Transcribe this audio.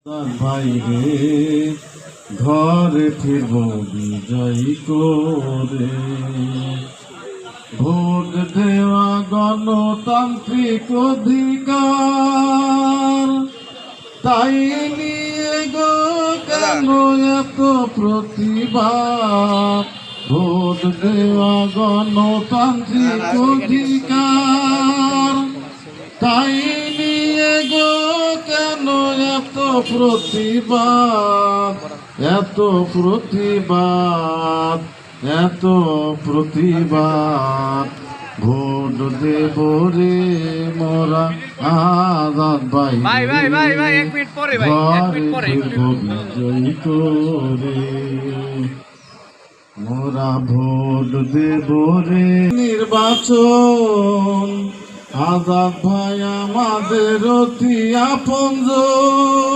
বাইরে ঘরে ফিরব বিজয়ী করে। ভোট দেওয়া গণতান্ত্রিক অধিকার, তাই নিয়ে গো কেন এত প্রতিবাদ। ভোট দেওয়া গণতান্ত্রিক অধিকার, তাই নিয়ে গো কেন এত প্রতিবাদ, এত প্রতিবাদ, এত প্রতিবাদ। ভোট দেব রে মোরা আজাদ ভাই, বিজয়ী করে। মোরা ভোট দেব রে নির্বাচন, আজাদ ভাই আমাদের অতি আপনজন।